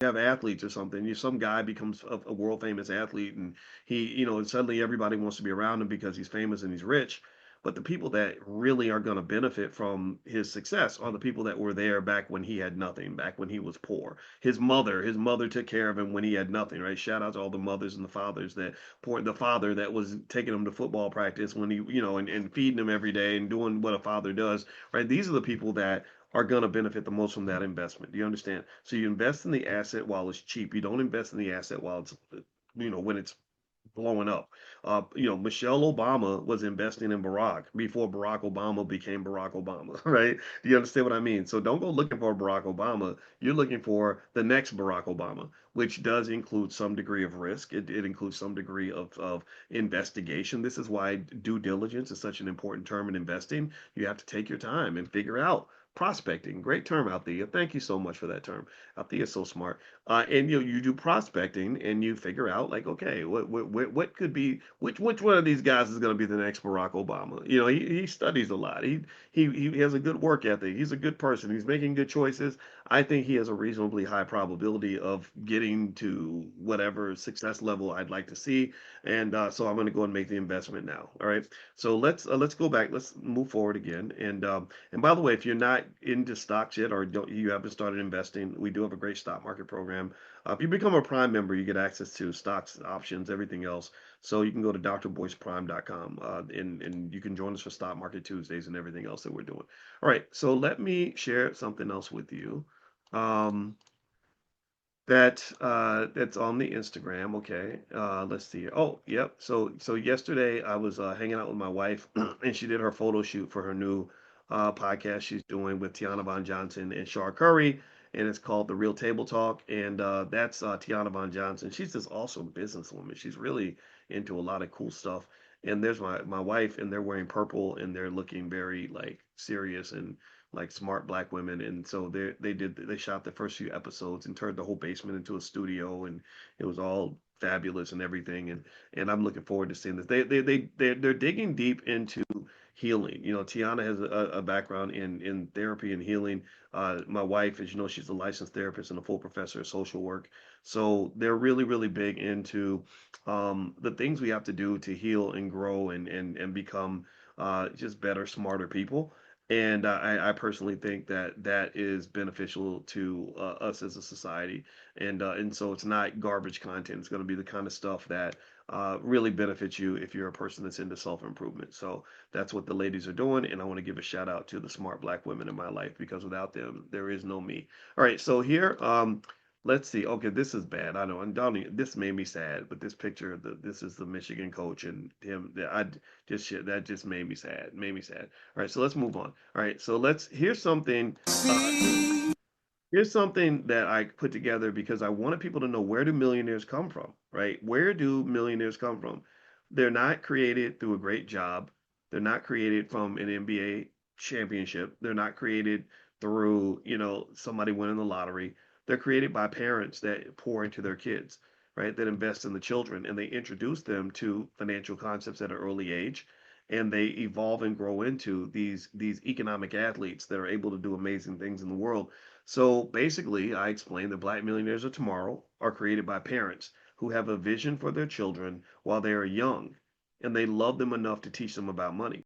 have athletes or something. Some guy becomes a world famous athlete, and and suddenly everybody wants to be around him because he's famous and he's rich. But the people that really are going to benefit from his success are the people that were there back when he had nothing, back when he was poor. His mother took care of him when he had nothing, right? Shout out to all the mothers and the fathers that poor the father that was taking him to football practice when and feeding him every day and doing what a father does, right? These are the people that are going to benefit the most from that investment. Do you understand? So you invest in the asset while it's cheap. You don't invest in the asset while it's, when it's blowing up. Michelle Obama was investing in Barack before Barack Obama became Barack Obama, right? Do you understand what I mean? So don't go looking for Barack Obama. You're looking for the next Barack Obama, which does include some degree of risk. It includes some degree of investigation. This is why due diligence is such an important term in investing. You have to take your time and figure out prospecting. Great term, Althea. Thank you so much for that term. Althea is so smart. And you do prospecting and you figure out like, okay, what could be which one of these guys is going to be the next Barack Obama? He studies a lot. He has a good work ethic. He's a good person. He's making good choices. I think he has a reasonably high probability of getting to whatever success level I'd like to see. And so I'm going to go and make the investment now. All right. So let's go back. Let's move forward again. And by the way, if you're not into stocks yet or you haven't started investing, we do have a great stock market program. If you become a Prime member, you get access to stocks, options, everything else. So you can go to drboyceprime.com and you can join us for Stock Market Tuesdays and everything else that we're doing. All right, so let me share something else with you. Um, that's on the Instagram. Okay, let's see here. Oh, yep. So yesterday I was hanging out with my wife, and she did her photo shoot for her new podcast she's doing with Tiana Von Johnson and Shar Curry, and it's called The Real Table Talk. And that's Tiana Von Johnson. She's this awesome businesswoman. She's really into a lot of cool stuff. And there's my wife, and they're wearing purple, and they're looking very like serious and like smart black women. And so they shot the first few episodes and turned the whole basement into a studio, and it was all fabulous and everything. And I'm looking forward to seeing this. They're digging deep into healing. Tiana has a background in therapy and healing. My wife, as you know, she's a licensed therapist and a full professor of social work. So they're really, really big into the things we have to do to heal and grow and become just better, smarter people. And I personally think that that is beneficial to us as a society. And so it's not garbage content. It's going to be the kind of stuff that really benefits you if you're a person that's into self improvement. So that's what the ladies are doing. And I want to give a shout out to the smart black women in my life because without them, there is no me. All right. So here, let's see. Okay, this is bad. I know. And Donnie, this made me sad. But this picture, this is the Michigan coach and him. I just shit. That just made me sad. Made me sad. All right. So let's move on. All right. So here's something. Uh, Here's something that I put together because I wanted people to know, where do millionaires come from, right? Where do millionaires come from? They're not created through a great job. They're not created from an NBA championship. They're not created through, somebody winning the lottery. They're created by parents that pour into their kids, right? That invest in the children and they introduce them to financial concepts at an early age. And they evolve and grow into these economic athletes that are able to do amazing things in the world. So basically, I explained that Black millionaires of tomorrow are created by parents who have a vision for their children while they are young and they love them enough to teach them about money.